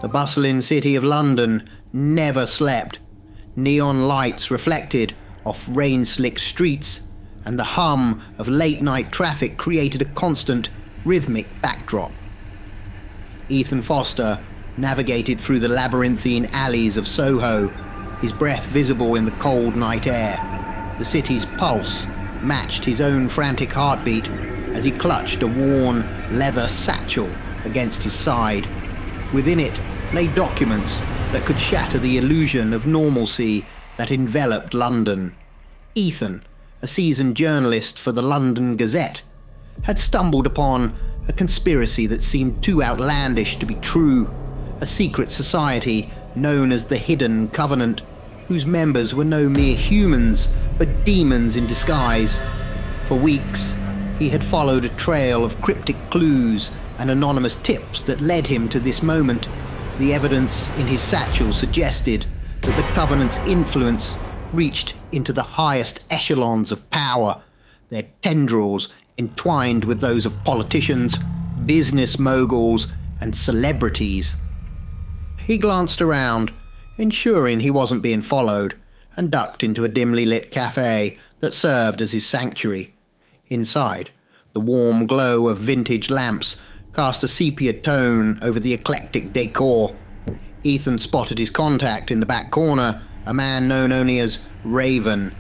The bustling city of London never slept. Neon lights reflected off rain-slicked streets, and the hum of late-night traffic created a constant, rhythmic backdrop. Ethan Foster navigated through the labyrinthine alleys of Soho, his breath visible in the cold night air. The city's pulse matched his own frantic heartbeat as he clutched a worn leather satchel against his side. Within it lay documents that could shatter the illusion of normalcy that enveloped London. Ethan, a seasoned journalist for the London Gazette, had stumbled upon a conspiracy that seemed too outlandish to be true, a secret society known as the Hidden Covenant, whose members were no mere humans, but demons in disguise. For weeks, he had followed a trail of cryptic clues and anonymous tips that led him to this moment. The evidence in his satchel suggested that the Covenant's influence reached into the highest echelons of power, their tendrils entwined with those of politicians, business moguls, and celebrities. He glanced around, ensuring he wasn't being followed, and ducked into a dimly lit cafe that served as his sanctuary. Inside, the warm glow of vintage lamps cast a sepia tone over the eclectic decor. Ethan spotted his contact in the back corner, a man known only as Raven.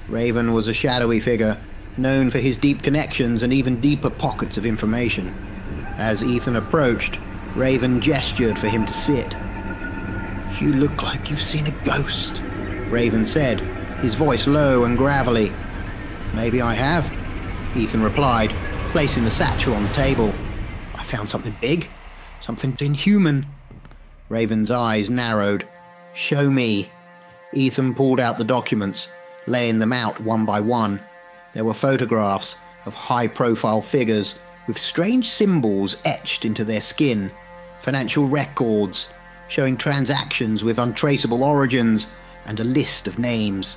Raven was a shadowy figure, known for his deep connections and even deeper pockets of information. As Ethan approached, Raven gestured for him to sit. "You look like you've seen a ghost," Raven said, his voice low and gravelly. "Maybe I have," Ethan replied, placing the satchel on the table. "I found something big, something inhuman." Raven's eyes narrowed. "Show me." Ethan pulled out the documents, laying them out one by one. There were photographs of high-profile figures with strange symbols etched into their skin, financial records showing transactions with untraceable origins, and a list of names.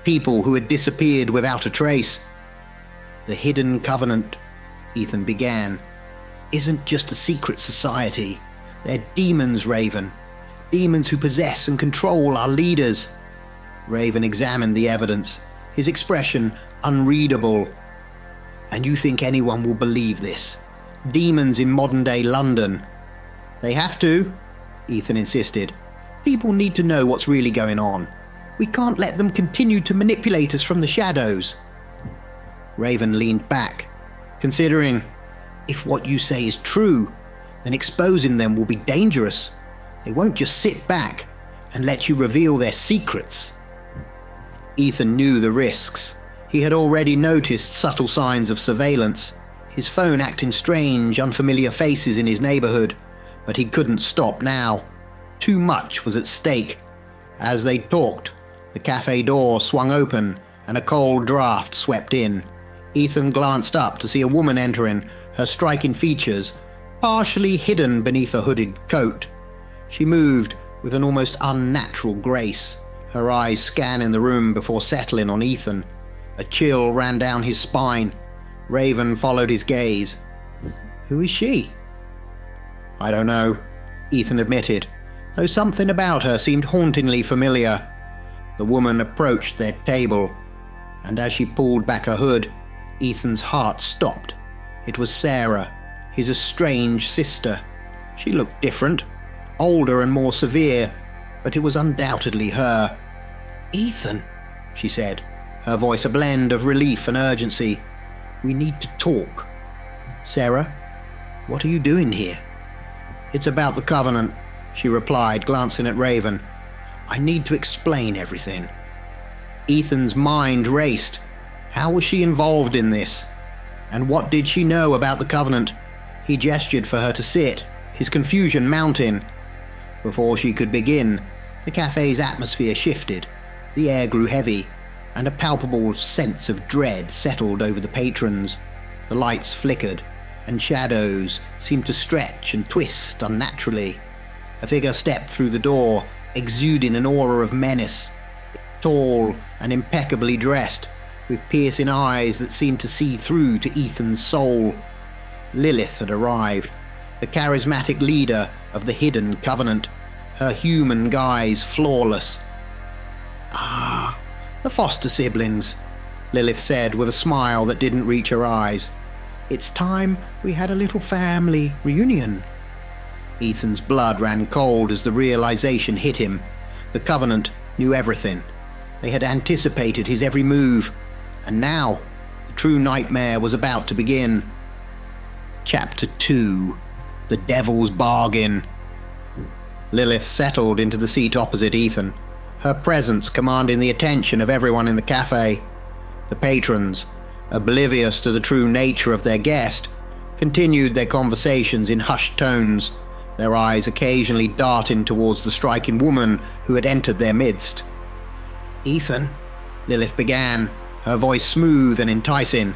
People who had disappeared without a trace. "The Hidden Covenant," Ethan began, "isn't just a secret society. They're demons, Raven. Demons who possess and control our leaders." Raven examined the evidence, his expression unreadable. "And you think anyone will believe this? Demons in modern-day London?" "They have to," Ethan insisted. "People need to know what's really going on. We can't let them continue to manipulate us from the shadows." Raven leaned back, considering, "If what you say is true, then exposing them will be dangerous. They won't just sit back and let you reveal their secrets." Ethan knew the risks. He had already noticed subtle signs of surveillance, his phone acting strange, unfamiliar faces in his neighborhood, but he couldn't stop now. Too much was at stake. As they talked, the cafe door swung open and a cold draft swept in. Ethan glanced up to see a woman entering, her striking features partially hidden beneath a hooded coat. She moved with an almost unnatural grace, her eyes scanning the room before settling on Ethan. A chill ran down his spine. Raven followed his gaze. "Who is she?" "I don't know," Ethan admitted, though something about her seemed hauntingly familiar. The woman approached their table, and as she pulled back her hood, Ethan's heart stopped. It was Sarah, his estranged sister. She looked different, older and more severe, but it was undoubtedly her. "Ethan," she said, her voice a blend of relief and urgency. "We need to talk." "Sarah, what are you doing here?" "It's about the Covenant," she replied, glancing at Raven. "I need to explain everything." Ethan's mind raced. How was she involved in this? And what did she know about the Covenant? He gestured for her to sit, his confusion mounting. Before she could begin, the cafe's atmosphere shifted. The air grew heavy, and a palpable sense of dread settled over the patrons. The lights flickered, and shadows seemed to stretch and twist unnaturally. A figure stepped through the door, exuding an aura of menace. Tall and impeccably dressed, with piercing eyes that seemed to see through to Ethan's soul. Lilith had arrived, the charismatic leader of the Hidden Covenant, her human guise flawless. "Ah, the foster siblings," Lilith said with a smile that didn't reach her eyes. "It's time we had a little family reunion." Ethan's blood ran cold as the realization hit him. The Covenant knew everything. They had anticipated his every move, and now the true nightmare was about to begin. Chapter 2: The Devil's Bargain. Lilith settled into the seat opposite Ethan, her presence commanding the attention of everyone in the cafe. The patrons, oblivious to the true nature of their guest, continued their conversations in hushed tones, their eyes occasionally darting towards the striking woman who had entered their midst. "Ethan," Lilith began, her voice smooth and enticing,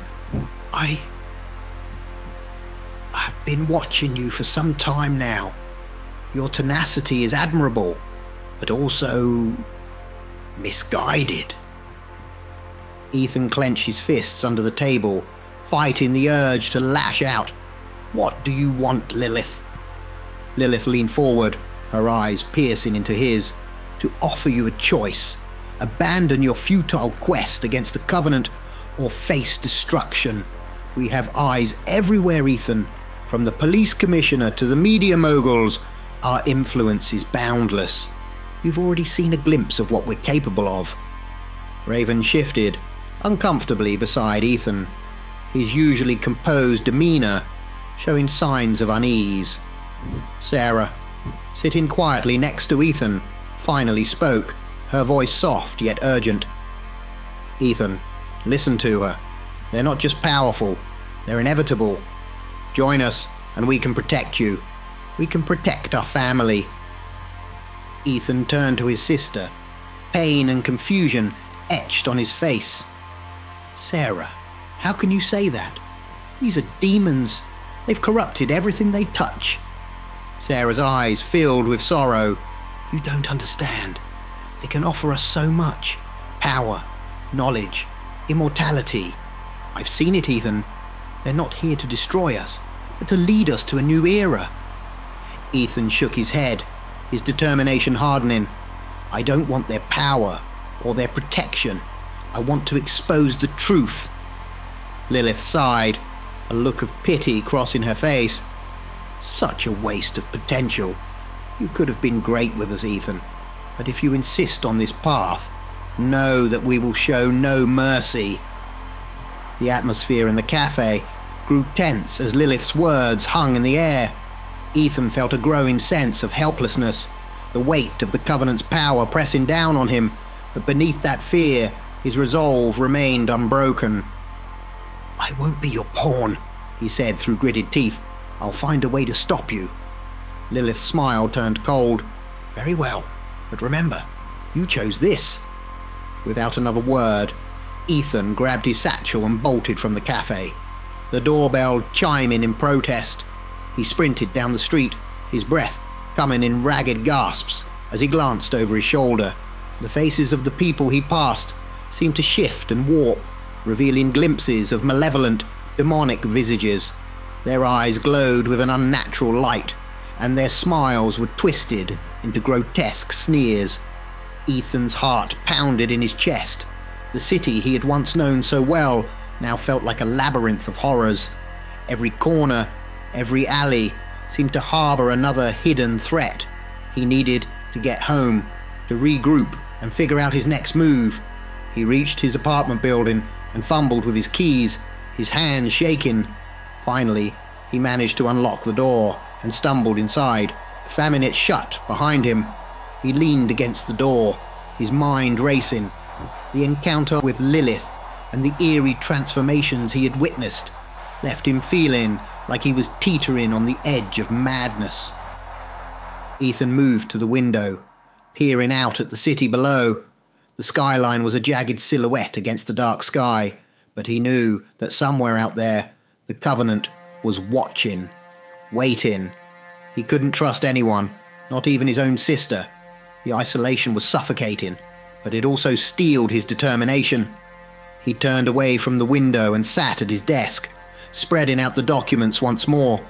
I've been watching you for some time now. Your tenacity is admirable, but also misguided." Ethan clenched his fists under the table, fighting the urge to lash out. "What do you want, Lilith?" Lilith leaned forward, her eyes piercing into his. "To offer you a choice. Abandon your futile quest against the Covenant or face destruction. We have eyes everywhere, Ethan. From the police commissioner to the media moguls, our influence is boundless. You've already seen a glimpse of what we're capable of." Raven shifted uncomfortably beside Ethan, his usually composed demeanor showing signs of unease. Sarah, sitting quietly next to Ethan, finally spoke, her voice soft yet urgent. "Ethan, listen to her. They're not just powerful, they're inevitable. Join us and we can protect you. We can protect our family." Ethan turned to his sister, pain and confusion etched on his face. "Sarah, how can you say that? These are demons. They've corrupted everything they touch." Sarah's eyes filled with sorrow. "You don't understand. They can offer us so much. Power, knowledge, immortality. I've seen it, Ethan. They're not here to destroy us, but to lead us to a new era." Ethan shook his head, his determination hardening. "I don't want their power or their protection. I want to expose the truth." Lilith sighed, a look of pity crossing her face. "Such a waste of potential. You could have been great with us, Ethan. But if you insist on this path, know that we will show no mercy." The atmosphere in the cafe grew tense as Lilith's words hung in the air. Ethan felt a growing sense of helplessness, the weight of the Covenant's power pressing down on him, but beneath that fear, his resolve remained unbroken. "I won't be your pawn," he said through gritted teeth. "I'll find a way to stop you." Lilith's smile turned cold. "Very well, but remember, you chose this." Without another word, Ethan grabbed his satchel and bolted from the cafe, the doorbell chiming in protest. He sprinted down the street, his breath coming in ragged gasps as he glanced over his shoulder. The faces of the people he passed seemed to shift and warp, revealing glimpses of malevolent, demonic visages. Their eyes glowed with an unnatural light, and their smiles were twisted into grotesque sneers. Ethan's heart pounded in his chest. The city he had once known so well now felt like a labyrinth of horrors. Every corner, every alley seemed to harbor another hidden threat. He needed to get home, to regroup and figure out his next move. He reached his apartment building and fumbled with his keys, his hands shaking. Finally, he managed to unlock the door and stumbled inside, slamming it shut behind him. He leaned against the door, his mind racing. The encounter with Lilith and the eerie transformations he had witnessed left him feeling like he was teetering on the edge of madness. Ethan moved to the window, peering out at the city below. The skyline was a jagged silhouette against the dark sky, but he knew that somewhere out there, the Covenant was watching, waiting. He couldn't trust anyone, not even his own sister. The isolation was suffocating, but it also steeled his determination. He turned away from the window and sat at his desk, spreading out the documents once more.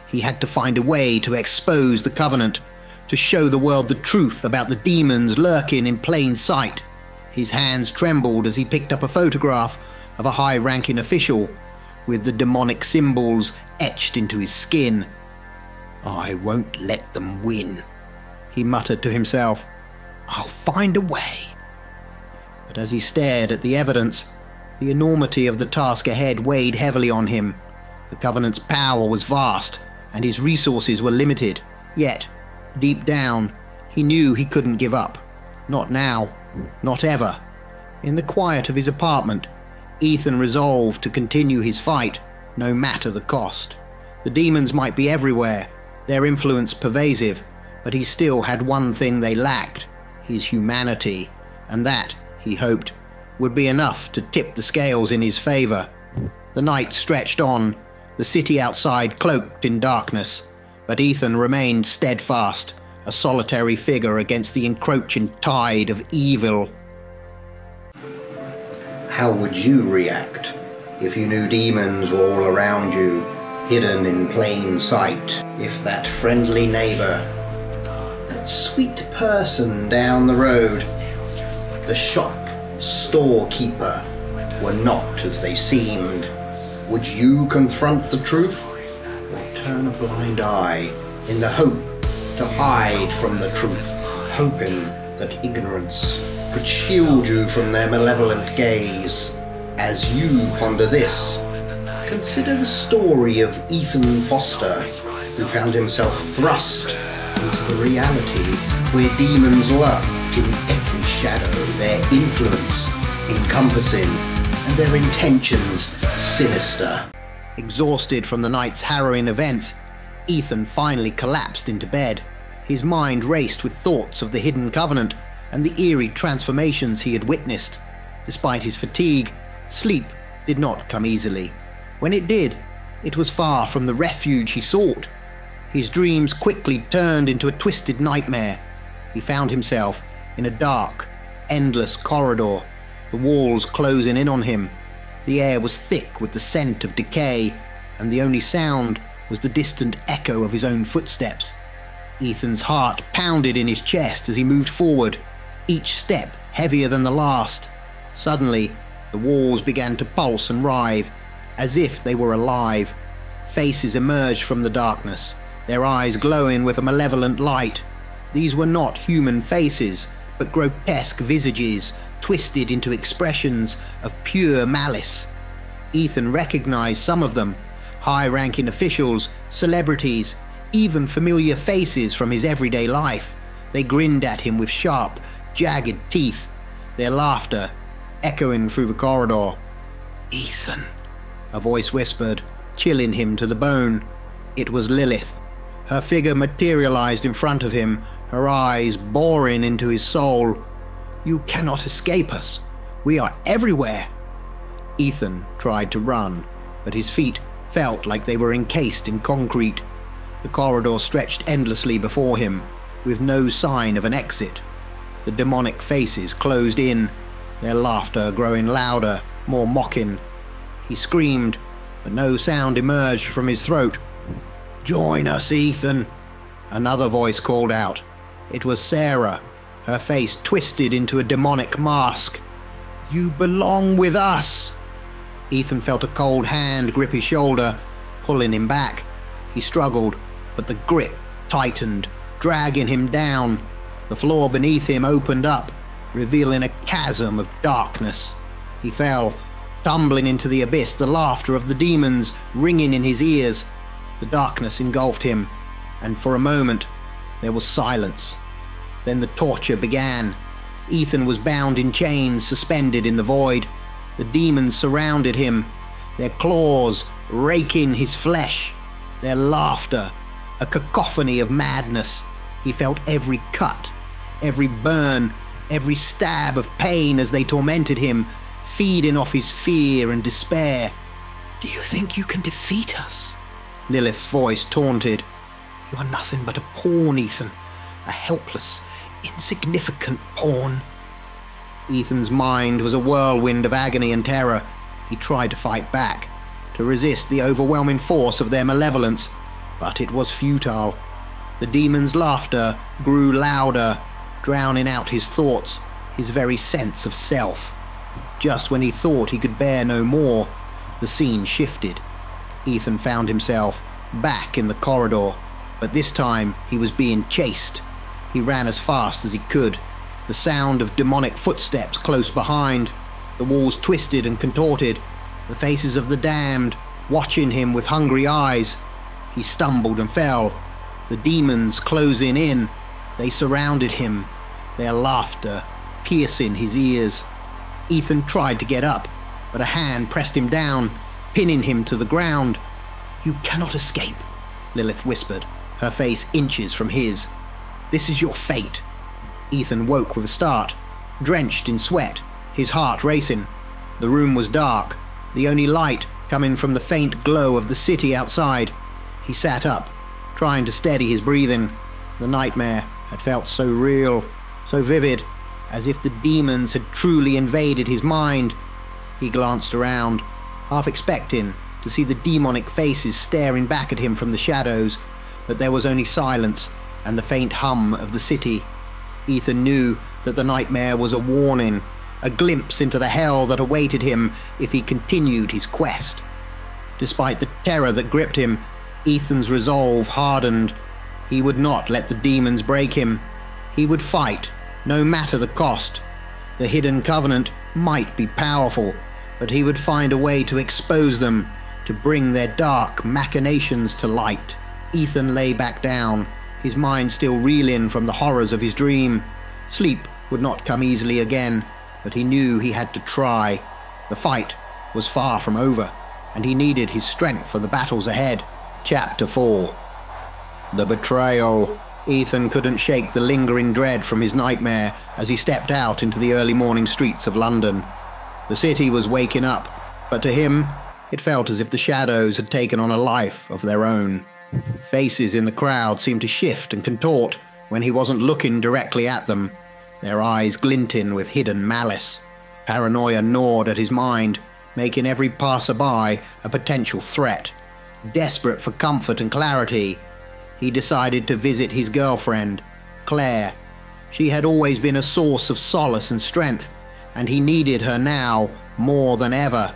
He had to find a way to expose the Covenant, to show the world the truth about the demons lurking in plain sight. His hands trembled as he picked up a photograph of a high-ranking official with the demonic symbols etched into his skin. "I won't let them win," he muttered to himself. "I'll find a way." But as he stared at the evidence, the enormity of the task ahead weighed heavily on him. The Covenant's power was vast, and his resources were limited. Yet, deep down, he knew he couldn't give up. Not now. Not ever. In the quiet of his apartment, Ethan resolved to continue his fight, no matter the cost. The demons might be everywhere, their influence pervasive, but he still had one thing they lacked: his humanity, and that, he hoped, would be enough to tip the scales in his favor. The night stretched on, the city outside cloaked in darkness, but Ethan remained steadfast, a solitary figure against the encroaching tide of evil. How would you react if you knew demons were all around you, hidden in plain sight? If that friendly neighbor, that sweet person down the road, the shop storekeeper were not as they seemed, would you confront the truth or turn a blind eye in the hope to hide from the truth, hoping that ignorance could shield you from their malevolent gaze? As you ponder this, consider the story of Ethan Foster, who found himself thrust into the reality where demons lurked in every shadow, their influence encompassing and their intentions sinister. Exhausted from the night's harrowing events, Ethan finally collapsed into bed. His mind raced with thoughts of the hidden Covenant and the eerie transformations he had witnessed. Despite his fatigue, sleep did not come easily. When it did, it was far from the refuge he sought. His dreams quickly turned into a twisted nightmare. He found himself in a dark, endless corridor, the walls closing in on him. The air was thick with the scent of decay, and the only sound was the distant echo of his own footsteps. Ethan's heart pounded in his chest as he moved forward, each step heavier than the last. Suddenly, the walls began to pulse and writhe, as if they were alive. Faces emerged from the darkness, their eyes glowing with a malevolent light. These were not human faces, but grotesque visages twisted into expressions of pure malice. Ethan recognized some of them: high-ranking officials, celebrities, even familiar faces from his everyday life. They grinned at him with sharp, jagged teeth, their laughter echoing through the corridor. "Ethan," a voice whispered, chilling him to the bone. It was Lilith. Her figure materialized in front of him, her eyes boring into his soul. "You cannot escape us. We are everywhere." Ethan tried to run, but his feet felt like they were encased in concrete. The corridor stretched endlessly before him, with no sign of an exit. The demonic faces closed in, their laughter growing louder, more mocking. He screamed, but no sound emerged from his throat. "Join us, Ethan," another voice called out. It was Sarah, her face twisted into a demonic mask. "You belong with us." Ethan felt a cold hand grip his shoulder, pulling him back. He struggled, but the grip tightened, dragging him down. The floor beneath him opened up, revealing a chasm of darkness. He fell, tumbling into the abyss, the laughter of the demons ringing in his ears. The darkness engulfed him, and for a moment there was silence. Then the torture began. Ethan was bound in chains, suspended in the void. The demons surrounded him, their claws raking his flesh, their laughter a cacophony of madness. He felt every cut, every burn, every stab of pain as they tormented him, feeding off his fear and despair. "Do you think you can defeat us?" Lilith's voice taunted. "You are nothing but a pawn, Ethan. A helpless, insignificant pawn." Ethan's mind was a whirlwind of agony and terror. He tried to fight back, to resist the overwhelming force of their malevolence, But it was futile. The demon's laughter grew louder, drowning out his thoughts, his very sense of self. Just when he thought he could bear no more, the scene shifted. Ethan found himself back in the corridor, but this time he was being chased. He ran as fast as he could, the sound of demonic footsteps close behind. The walls twisted and contorted, the faces of the damned watching him with hungry eyes. He stumbled and fell, the demons closing in. They surrounded him, their laughter piercing his ears. Ethan tried to get up, but a hand pressed him down, pinning him to the ground. "You cannot escape," Lilith whispered, her face inches from his. "This is your fate." Ethan woke with a start, drenched in sweat, his heart racing. The room was dark, the only light coming from the faint glow of the city outside. He sat up, trying to steady his breathing. The nightmare had felt so real, so vivid, as if the demons had truly invaded his mind. He glanced around, half expecting to see the demonic faces staring back at him from the shadows, but there was only silence and the faint hum of the city. Ethan knew that the nightmare was a warning, a glimpse into the hell that awaited him if he continued his quest. Despite the terror that gripped him, Ethan's resolve hardened. He would not let the demons break him. He would fight, no matter the cost. The hidden covenant might be powerful, but he would find a way to expose them, to bring their dark machinations to light. Ethan lay back down, his mind still reeling from the horrors of his dream. Sleep would not come easily again, but he knew he had to try. The fight was far from over, and he needed his strength for the battles ahead. Chapter 4. The betrayal. Ethan couldn't shake the lingering dread from his nightmare as he stepped out into the early morning streets of London. The city was waking up, but to him, it felt as if the shadows had taken on a life of their own. Faces in the crowd seemed to shift and contort when he wasn't looking directly at them, their eyes glinting with hidden malice. Paranoia gnawed at his mind, making every passerby a potential threat. Desperate for comfort and clarity, he decided to visit his girlfriend, Claire. She had always been a source of solace and strength, and he needed her now more than ever.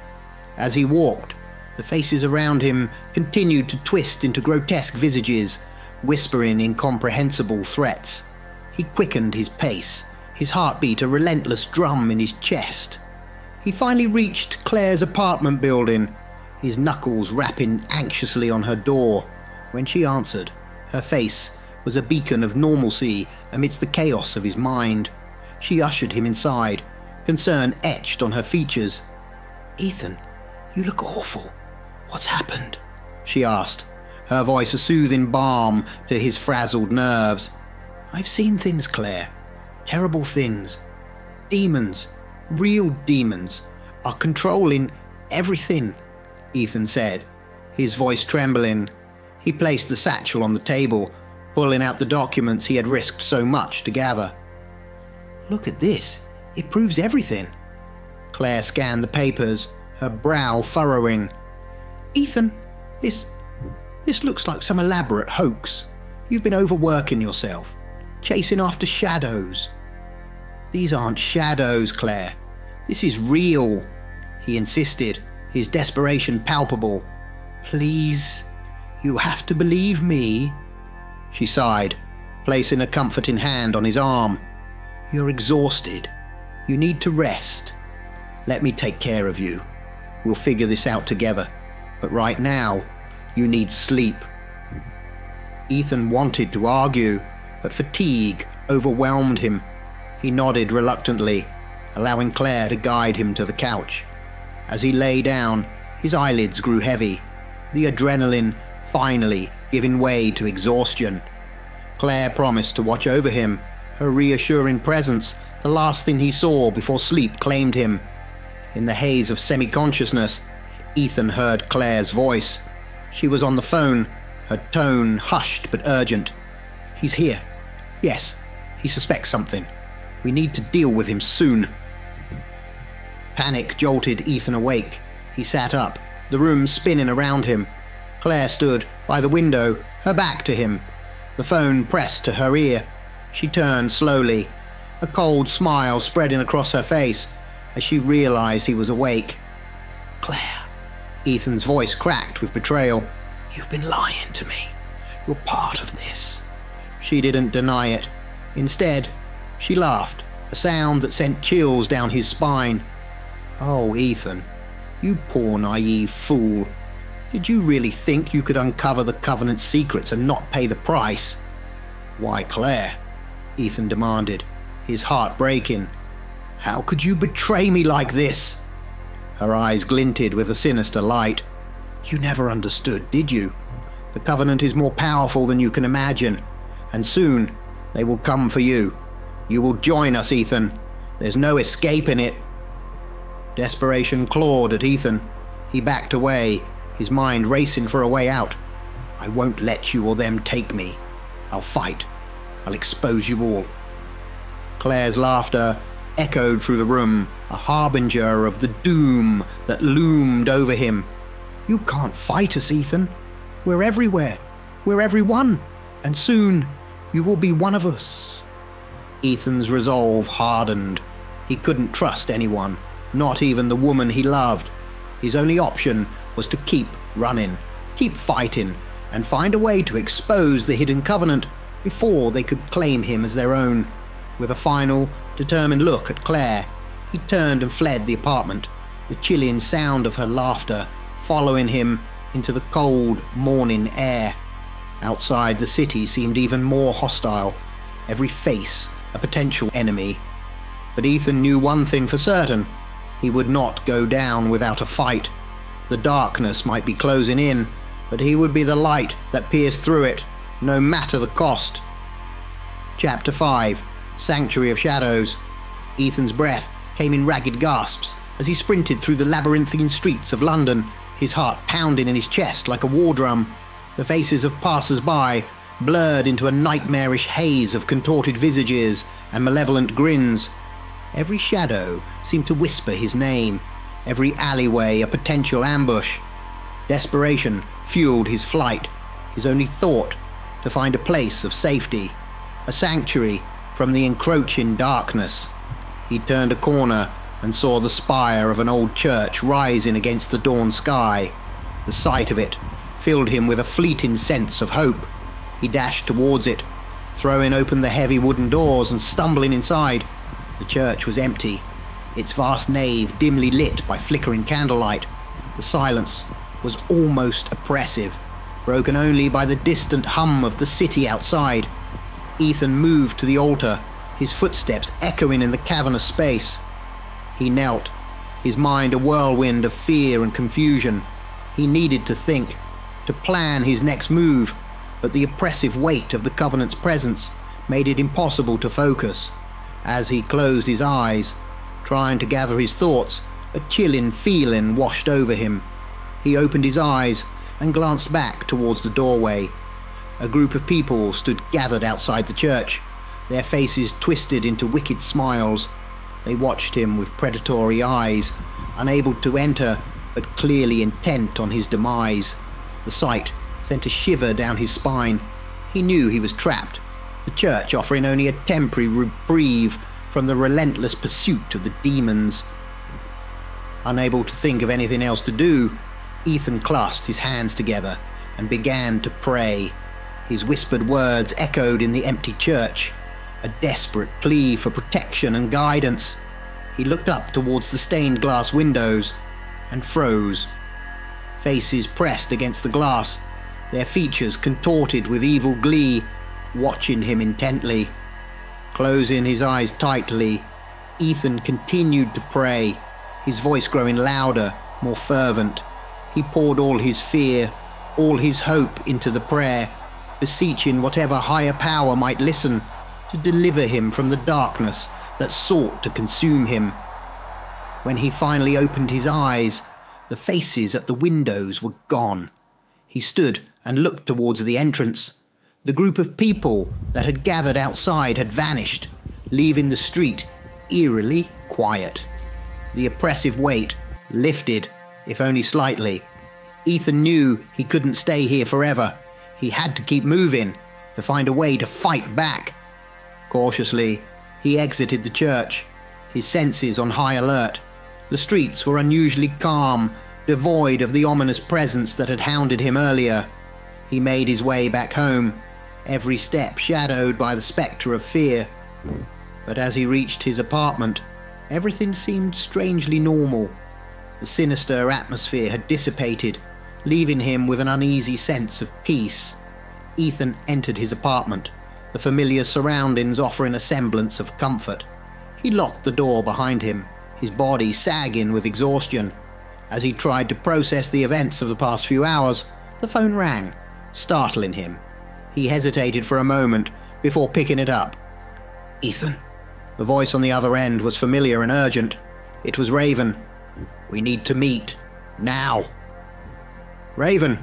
As he walked, the faces around him continued to twist into grotesque visages, whispering incomprehensible threats. He quickened his pace, his heartbeat a relentless drum in his chest. He finally reached Claire's apartment building, his knuckles rapping anxiously on her door. When she answered, her face was a beacon of normalcy amidst the chaos of his mind. She ushered him inside, concern etched on her features. "Ethan, you look awful. What's happened?" she asked, her voice a soothing balm to his frazzled nerves. "I've seen things, Claire. Terrible things. Demons, real demons, are controlling everything," Ethan said, his voice trembling. He placed the satchel on the table, pulling out the documents he had risked so much to gather. "Look at this. It proves everything." Claire scanned the papers, her brow furrowing. "Ethan, this looks like some elaborate hoax. You've been overworking yourself, chasing after shadows." "These aren't shadows, Claire. This is real," he insisted, his desperation palpable. "Please, you have to believe me." She sighed, placing a comforting hand on his arm. "You're exhausted. You need to rest. Let me take care of you. We'll figure this out together. But right now, you need sleep." Ethan wanted to argue, but fatigue overwhelmed him. He nodded reluctantly, allowing Claire to guide him to the couch. As he lay down, his eyelids grew heavy, the adrenaline finally giving way to exhaustion. Claire promised to watch over him, her reassuring presence the last thing he saw before sleep claimed him. In the haze of semi-consciousness, Ethan heard Claire's voice. She was on the phone, her tone hushed but urgent. "He's here. Yes, he suspects something. We need to deal with him soon." Panic jolted Ethan awake. He sat up, the room spinning around him. Claire stood by the window, her back to him, the phone pressed to her ear. She turned slowly, a cold smile spreading across her face as she realized he was awake. "Claire," Ethan's voice cracked with betrayal. "You've been lying to me. You're part of this." She didn't deny it. Instead, she laughed, a sound that sent chills down his spine. "Oh, Ethan, you poor naive fool. Did you really think you could uncover the Covenant's secrets and not pay the price?" "Why, Claire," Ethan demanded, his heart breaking. "How could you betray me like this?" Her eyes glinted with a sinister light. "You never understood, did you? The Covenant is more powerful than you can imagine, and soon they will come for you. You will join us, Ethan. There's no escaping it." Desperation clawed at Ethan. He backed away, his mind racing for a way out. "I won't let you or them take me. I'll fight. I'll expose you all." Claire's laughter echoed through the room, a harbinger of the doom that loomed over him. "You can't fight us, Ethan. We're everywhere. We're everyone. And soon you will be one of us." Ethan's resolve hardened. He couldn't trust anyone, not even the woman he loved. His only option was to keep running, keep fighting, and find a way to expose the hidden Covenant before they could claim him as their own. With a final, determined look at Claire, he turned and fled the apartment, the chilling sound of her laughter following him into the cold morning air. Outside, the city seemed even more hostile, every face a potential enemy. But Ethan knew one thing for certain: he would not go down without a fight. The darkness might be closing in, but he would be the light that pierced through it, no matter the cost. Chapter 5: Sanctuary of Shadows. Ethan's breath came in ragged gasps as he sprinted through the labyrinthine streets of London, his heart pounding in his chest like a war drum. The faces of passers-by blurred into a nightmarish haze of contorted visages and malevolent grins. Every shadow seemed to whisper his name, every alleyway a potential ambush. Desperation fueled his flight, his only thought to find a place of safety, a sanctuary from the encroaching darkness. He turned a corner and saw the spire of an old church rising against the dawn sky. The sight of it filled him with a fleeting sense of hope. He dashed towards it, throwing open the heavy wooden doors and stumbling inside. The church was empty, its vast nave dimly lit by flickering candlelight. The silence was almost oppressive, broken only by the distant hum of the city outside. Ethan moved to the altar, his footsteps echoing in the cavernous space. He knelt, his mind a whirlwind of fear and confusion. He needed to think, to plan his next move, but the oppressive weight of the Covenant's presence made it impossible to focus. As he closed his eyes, trying to gather his thoughts, a chilling feeling washed over him. He opened his eyes and glanced back towards the doorway. A group of people stood gathered outside the church, their faces twisted into wicked smiles. They watched him with predatory eyes, unable to enter, but clearly intent on his demise. The sight sent a shiver down his spine. He knew he was trapped, the church offering only a temporary reprieve from the relentless pursuit of the demons. Unable to think of anything else to do, Ethan clasped his hands together and began to pray. His whispered words echoed in the empty church, a desperate plea for protection and guidance. He looked up towards the stained glass windows and froze. Faces pressed against the glass, their features contorted with evil glee, watching him intently. Closing his eyes tightly, Ethan continued to pray, his voice growing louder, more fervent. He poured all his fear, all his hope into the prayer, beseeching whatever higher power might listen to deliver him from the darkness that sought to consume him. When he finally opened his eyes, the faces at the windows were gone. He stood and looked towards the entrance. The group of people that had gathered outside had vanished, leaving the street eerily quiet. The oppressive weight lifted, if only slightly. Ethan knew he couldn't stay here forever. He had to keep moving, to find a way to fight back. Cautiously, he exited the church, his senses on high alert. The streets were unusually calm, devoid of the ominous presence that had hounded him earlier. He made his way back home, every step shadowed by the spectre of fear. But as he reached his apartment, everything seemed strangely normal. The sinister atmosphere had dissipated, leaving him with an uneasy sense of peace. Ethan entered his apartment, the familiar surroundings offering a semblance of comfort. He locked the door behind him, his body sagging with exhaustion. As he tried to process the events of the past few hours, the phone rang, startling him. He hesitated for a moment before picking it up. "Ethan?" The voice on the other end was familiar and urgent. It was Raven. "We need to meet. Now." "Raven,"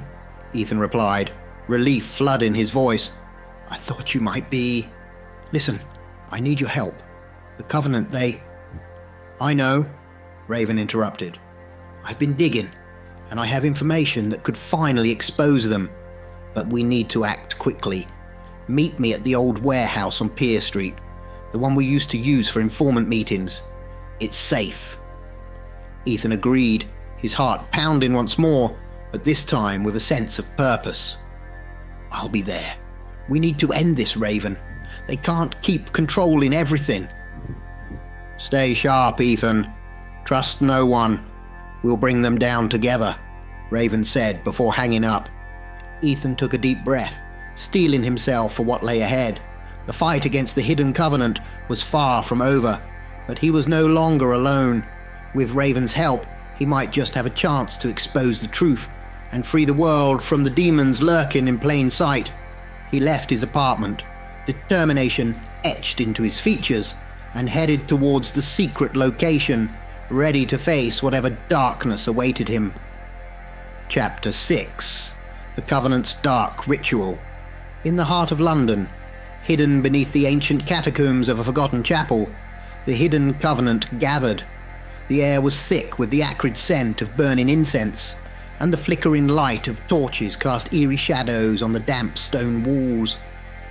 Ethan replied, relief flooding his voice. "I thought you might be... Listen, I need your help. The Covenant, they..." "I know," Raven interrupted. "I've been digging, and I have information that could finally expose them. But we need to act quickly. Meet me at the old warehouse on Pier Street, the one we used to use for informant meetings. It's safe." Ethan agreed, his heart pounding once more, but this time with a sense of purpose. "I'll be there. We need to end this, Raven. They can't keep controlling everything." "Stay sharp, Ethan. Trust no one. We'll bring them down together," Raven said before hanging up. Ethan took a deep breath, steeling himself for what lay ahead. The fight against the Hidden Covenant was far from over, but he was no longer alone. With Raven's help, he might just have a chance to expose the truth and free the world from the demons lurking in plain sight. He left his apartment, determination etched into his features, and headed towards the secret location, ready to face whatever darkness awaited him. Chapter 6: The Covenant's Dark Ritual. In the heart of London, hidden beneath the ancient catacombs of a forgotten chapel, the Hidden Covenant gathered. The air was thick with the acrid scent of burning incense, and the flickering light of torches cast eerie shadows on the damp stone walls.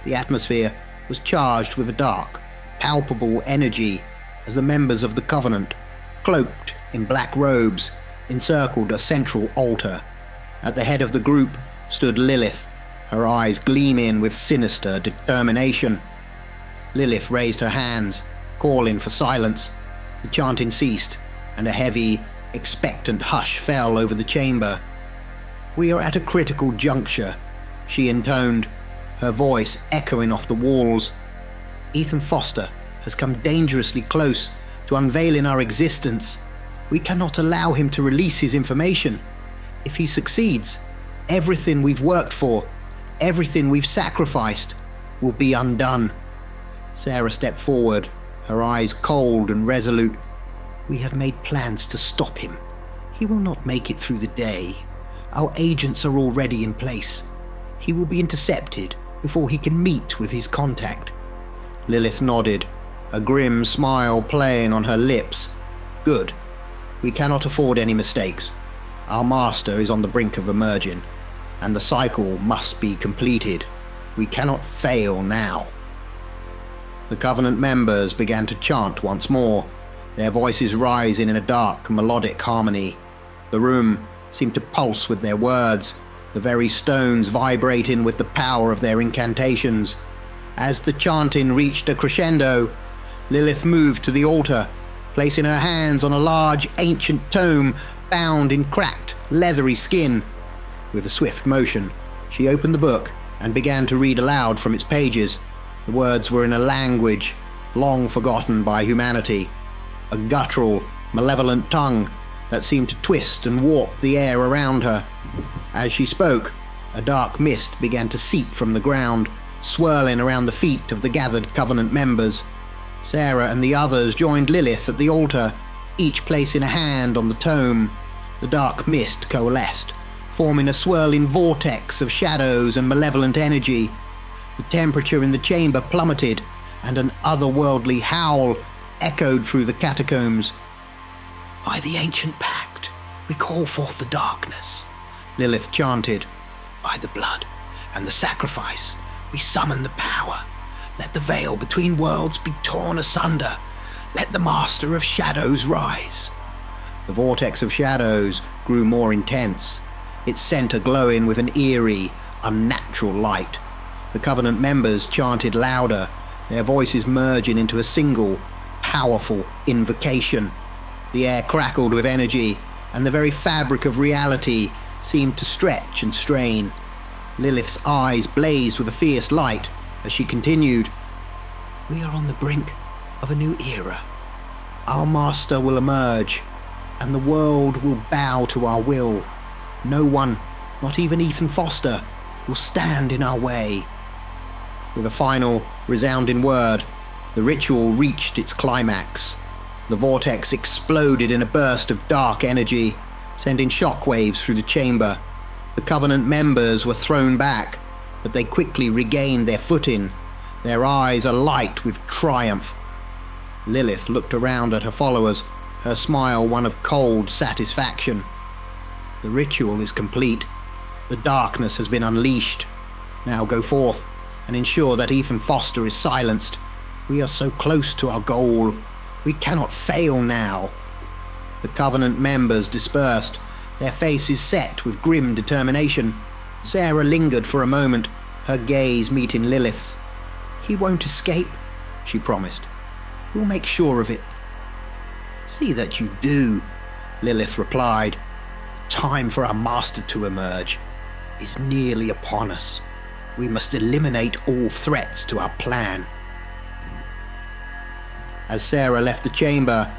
The atmosphere was charged with a dark, palpable energy as the members of the Covenant, cloaked in black robes, encircled a central altar. At the head of the group stood Lilith, her eyes gleaming with sinister determination. Lilith raised her hands, calling for silence. The chanting ceased, and a heavy, expectant hush fell over the chamber. "We are at a critical juncture," she intoned, her voice echoing off the walls. "Ethan Foster has come dangerously close to unveiling our existence. We cannot allow him to release his information. If he succeeds, everything we've worked for, everything we've sacrificed, will be undone." Sarah stepped forward, her eyes cold and resolute. "We have made plans to stop him. He will not make it through the day. Our agents are already in place. He will be intercepted before he can meet with his contact." Lilith nodded, a grim smile playing on her lips. "Good. We cannot afford any mistakes. Our master is on the brink of emerging, and the cycle must be completed. We cannot fail now." The Covenant members began to chant once more, their voices rising in a dark, melodic harmony. The room seemed to pulse with their words, the very stones vibrating with the power of their incantations. As the chanting reached a crescendo, Lilith moved to the altar, placing her hands on a large, ancient tome bound in cracked, leathery skin. With a swift motion, she opened the book and began to read aloud from its pages. The words were in a language long forgotten by humanity, a guttural, malevolent tongue that seemed to twist and warp the air around her. As she spoke, a dark mist began to seep from the ground, swirling around the feet of the gathered Covenant members. Sarah and the others joined Lilith at the altar, each placing a hand on the tome. The dark mist coalesced, forming a swirling vortex of shadows and malevolent energy. The temperature in the chamber plummeted, and an otherworldly howl echoed through the catacombs. "By the ancient pact, we call forth the darkness. Lilith chanted. "By the blood and the sacrifice, we summon the power. Let the veil between worlds be torn asunder. Let the Master of Shadows rise." The vortex of shadows grew more intense, its center glowing with an eerie, unnatural light. The Covenant members chanted louder, their voices merging into a single, powerful invocation. The air crackled with energy, and the very fabric of reality seemed to stretch and strain. Lilith's eyes blazed with a fierce light as she continued, "We are on the brink of a new era. Our master will emerge, and the world will bow to our will. No one, not even Ethan Foster, will stand in our way." With a final, resounding word, the ritual reached its climax. The vortex exploded in a burst of dark energy, sending shockwaves through the chamber. The Covenant members were thrown back, but they quickly regained their footing, their eyes alight with triumph. Lilith looked around at her followers, her smile one of cold satisfaction. "The ritual is complete. The darkness has been unleashed. Now go forth and ensure that Ethan Foster is silenced. We are so close to our goal. We cannot fail now." The Covenant members dispersed, their faces set with grim determination. Sarah lingered for a moment, her gaze meeting Lilith's. "He won't escape," she promised. "We'll make sure of it." "See that you do," Lilith replied. "The time for our master to emerge is nearly upon us. We must eliminate all threats to our plan." As Sarah left the chamber,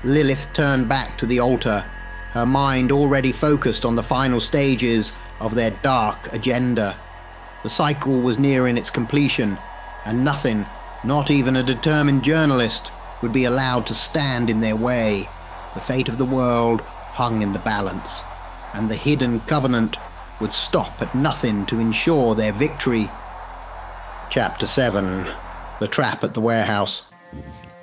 Lilith turned back to the altar, her mind already focused on the final stages of their dark agenda. The cycle was nearing its completion, and nothing, not even a determined journalist, would be allowed to stand in their way. The fate of the world hung in the balance, and the hidden Covenant would stop at nothing to ensure their victory. Chapter 7. The Trap at the Warehouse.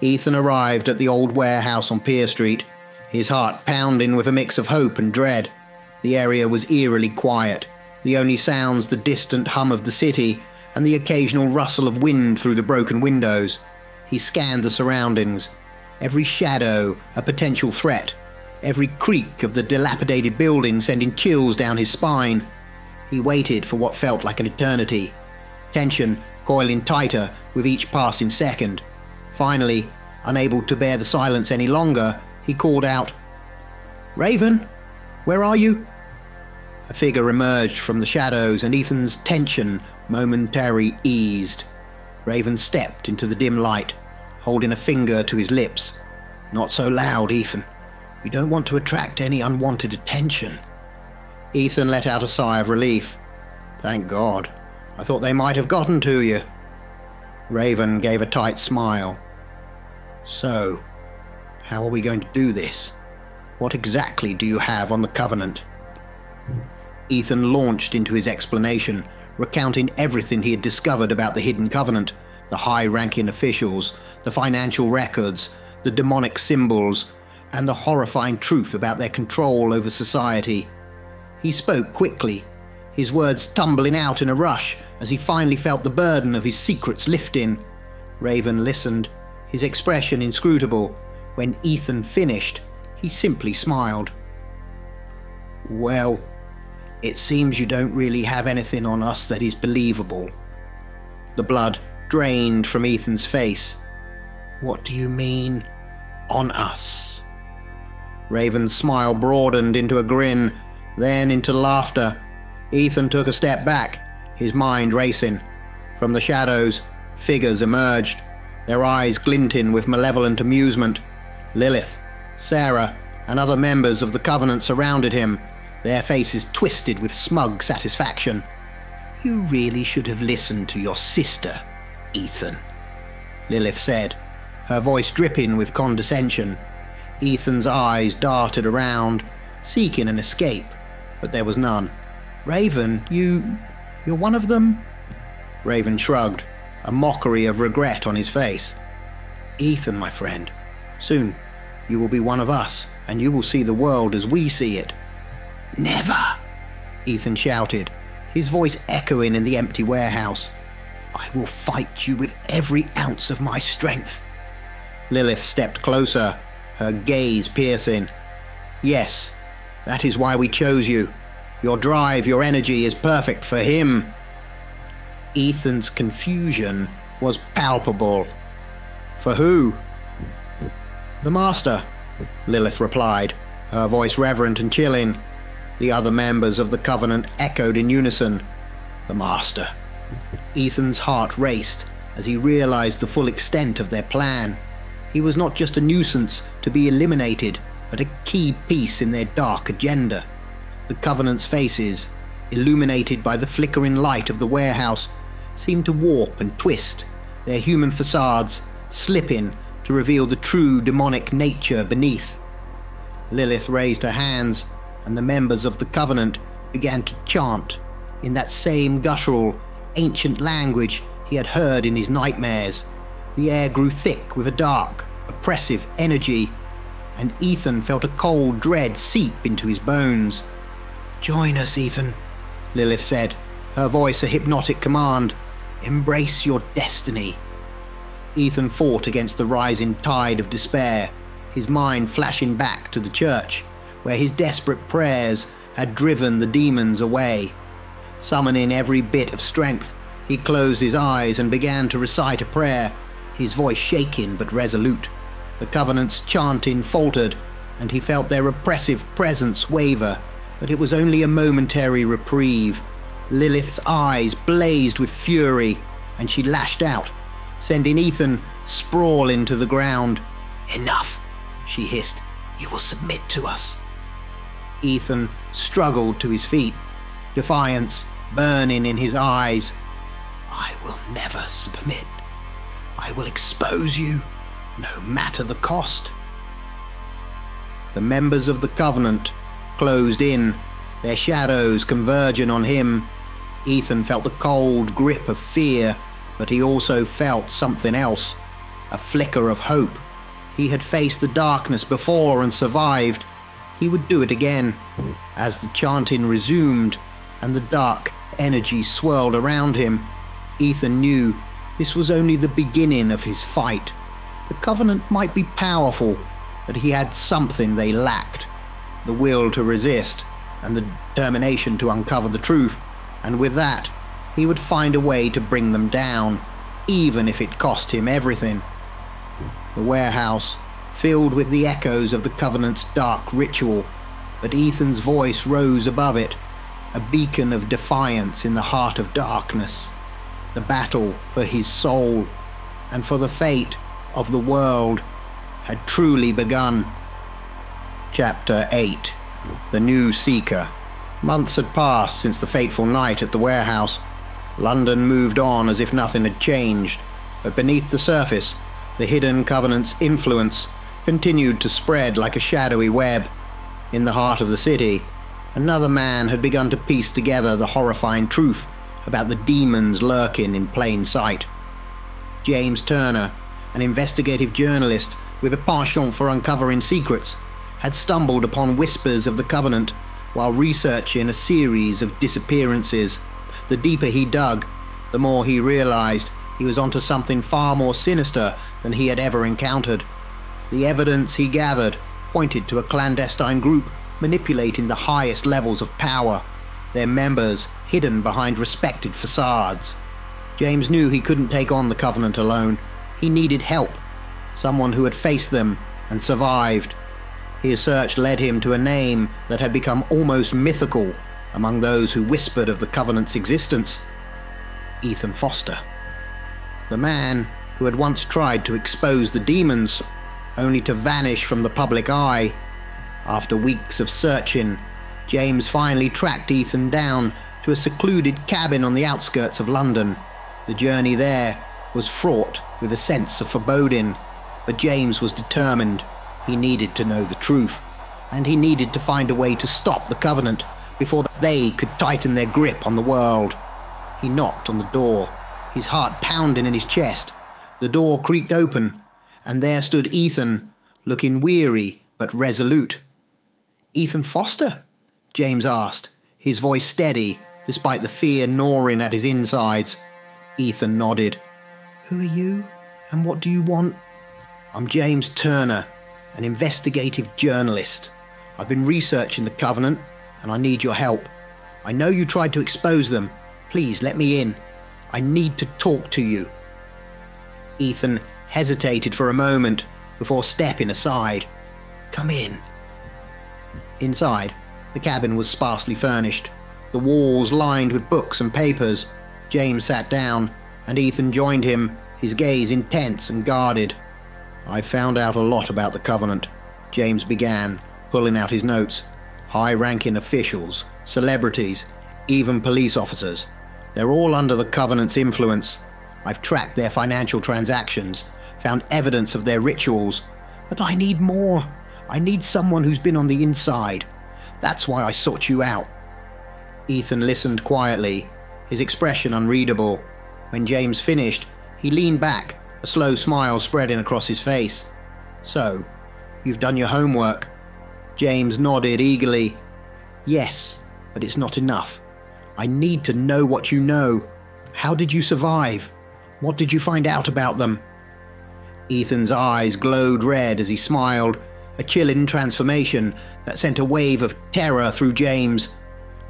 Ethan arrived at the old warehouse on Pier Street, his heart pounding with a mix of hope and dread. The area was eerily quiet, the only sounds the distant hum of the city and the occasional rustle of wind through the broken windows. He scanned the surroundings, every shadow a potential threat, every creak of the dilapidated building sending chills down his spine. He waited for what felt like an eternity, tension coiling tighter with each passing second. Finally, unable to bear the silence any longer, he called out, "Raven, where are you?" A figure emerged from the shadows, and Ethan's tension momentarily eased. Raven stepped into the dim light, holding a finger to his lips. "Not so loud, Ethan. We don't want to attract any unwanted attention." Ethan let out a sigh of relief. "Thank God. I thought they might have gotten to you." Raven gave a tight smile. "So, how are we going to do this? What exactly do you have on the Covenant?" Ethan launched into his explanation, recounting everything he had discovered about the hidden Covenant, the high-ranking officials, the financial records, the demonic symbols, and the horrifying truth about their control over society. He spoke quickly, his words tumbling out in a rush as he finally felt the burden of his secrets lifting. Raven listened, his expression inscrutable. When Ethan finished, he simply smiled. "Well, it seems you don't really have anything on us that is believable." The blood drained from Ethan's face. "What do you mean, on us?" Raven's smile broadened into a grin, then into laughter. Ethan took a step back, his mind racing. From the shadows, figures emerged, their eyes glinting with malevolent amusement. Lilith, Sarah, and other members of the Covenant surrounded him, their faces twisted with smug satisfaction. "You really should have listened to your sister, Ethan," Lilith said, her voice dripping with condescension. Ethan's eyes darted around, seeking an escape, but there was none. "Raven, you're one of them?" Raven shrugged, a mockery of regret on his face. "Ethan, my friend, soon you will be one of us, and you will see the world as we see it." "Never!" Ethan shouted, his voice echoing in the empty warehouse. "I will fight you with every ounce of my strength." Lilith stepped closer, her gaze piercing. "Yes, that is why we chose you. Your drive, your energy is perfect for him." Ethan's confusion was palpable. "For who?" "The Master," Lilith replied, her voice reverent and chilling. The other members of the Covenant echoed in unison. "The Master." Ethan's heart raced as he realized the full extent of their plan. He was not just a nuisance to be eliminated, but a key piece in their dark agenda. The Covenant's faces, illuminated by the flickering light of the warehouse, seemed to warp and twist, their human facades slipping to reveal the true demonic nature beneath. Lilith raised her hands, and the members of the Covenant began to chant in that same guttural, ancient language he had heard in his nightmares. The air grew thick with a dark, oppressive energy, and Ethan felt a cold dread seep into his bones. "Join us, Ethan," Lilith said, her voice a hypnotic command. "Embrace your destiny." Ethan fought against the rising tide of despair, his mind flashing back to the church, where his desperate prayers had driven the demons away. Summoning every bit of strength, he closed his eyes and began to recite a prayer, his voice shaking but resolute. The Covenant's chanting faltered, and he felt their oppressive presence waver, but it was only a momentary reprieve. Lilith's eyes blazed with fury, and she lashed out, sending Ethan sprawling to the ground. "Enough," she hissed. "You will submit to us." Ethan struggled to his feet, defiance burning in his eyes. "I will never submit. I will expose you, no matter the cost." The members of the Covenant closed in, their shadows converging on him. Ethan felt the cold grip of fear, but he also felt something else, a flicker of hope. He had faced the darkness before and survived. He would do it again. As the chanting resumed and the dark energy swirled around him, Ethan knew this was only the beginning of his fight. The Covenant might be powerful, but he had something they lacked: the will to resist and the determination to uncover the truth. And with that, he would find a way to bring them down, even if it cost him everything. The warehouse filled with the echoes of the Covenant's dark ritual, but Ethan's voice rose above it, a beacon of defiance in the heart of darkness. The battle for his soul and for the fate of the world had truly begun. Chapter 8. The New Seeker. Months had passed since the fateful night at the warehouse. London moved on as if nothing had changed, but beneath the surface, the hidden Covenant's influence continued to spread like a shadowy web. In the heart of the city, another man had begun to piece together the horrifying truth about the demons lurking in plain sight. James Turner, an investigative journalist with a penchant for uncovering secrets, had stumbled upon whispers of the Covenant while researching a series of disappearances. The deeper he dug, the more he realized he was onto something far more sinister than he had ever encountered. The evidence he gathered pointed to a clandestine group manipulating the highest levels of power, their members hidden behind respected facades. James knew he couldn't take on the Covenant alone. He needed help, someone who had faced them and survived. His search led him to a name that had become almost mythical among those who whispered of the Covenant's existence: Ethan Foster. The man who had once tried to expose the demons, only to vanish from the public eye. After weeks of searching, James finally tracked Ethan down to a secluded cabin on the outskirts of London. The journey there was fraught with a sense of foreboding, but James was determined. He needed to know the truth, and he needed to find a way to stop the Covenant before they could tighten their grip on the world. He knocked on the door, his heart pounding in his chest. The door creaked open, and there stood Ethan, looking weary but resolute. "Ethan Foster?" James asked, his voice steady despite the fear gnawing at his insides. Ethan nodded. "Who are you, and what do you want?" "I'm James Turner, an investigative journalist. I've been researching the Covenant, and I need your help. I know you tried to expose them. Please let me in. I need to talk to you." Ethan hesitated for a moment before stepping aside. "Come in." Inside, the cabin was sparsely furnished, the walls lined with books and papers. James sat down, and Ethan joined him, his gaze intense and guarded. "I've found out a lot about the Covenant," James began, pulling out his notes. "High-ranking officials, celebrities, even police officers. They're all under the Covenant's influence. I've tracked their financial transactions, found evidence of their rituals. But I need more. I need someone who's been on the inside. That's why I sought you out." Ethan listened quietly, his expression unreadable. When James finished, he leaned back, a slow smile spreading across his face. "So, you've done your homework?" James nodded eagerly. "Yes, but it's not enough. I need to know what you know. How did you survive? What did you find out about them?" Ethan's eyes glowed red as he smiled, a chilling transformation that sent a wave of terror through James.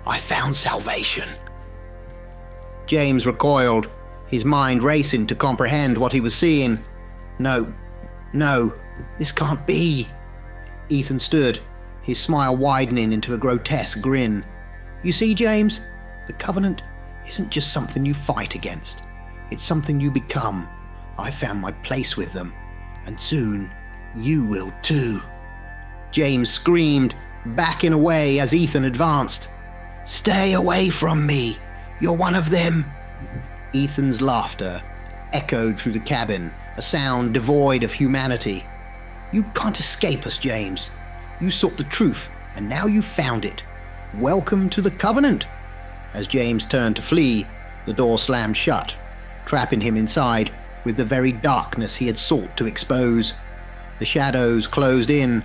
"I found salvation." James recoiled, his mind racing to comprehend what he was seeing. No, this can't be." Ethan stood, his smile widening into a grotesque grin. "You see, James, the Covenant isn't just something you fight against. It's something you become. I found my place with them, and soon you will too." James screamed, backing away as Ethan advanced. "Stay away from me! You're one of them!" Ethan's laughter echoed through the cabin, a sound devoid of humanity. "You can't escape us, James. You sought the truth, and now you've found it. Welcome to the Covenant." As James turned to flee, the door slammed shut, trapping him inside with the very darkness he had sought to expose. The shadows closed in,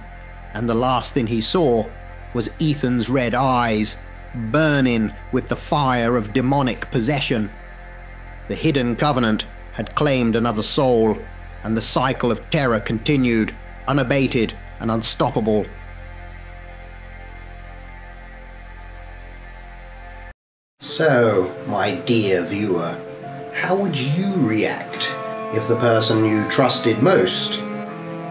and the last thing he saw was Ethan's red eyes, burning with the fire of demonic possession. The hidden Covenant had claimed another soul, and the cycle of terror continued, unabated and unstoppable. So, my dear viewer, how would you react if the person you trusted most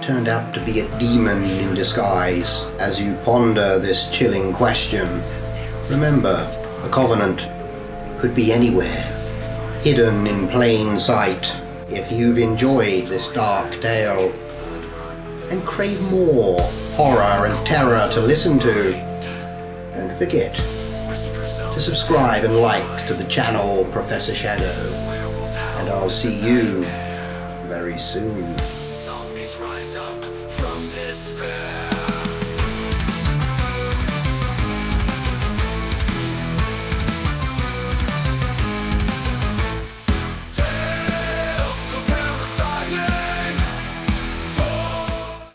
turned out to be a demon in disguise? As you ponder this chilling question, remember, the Covenant could be anywhere, hidden in plain sight. If you've enjoyed this dark tale and crave more horror and terror to listen to, don't forget to subscribe and like to the channel Professor Shadow, and I'll see you very soon. Zombies rise up from despair.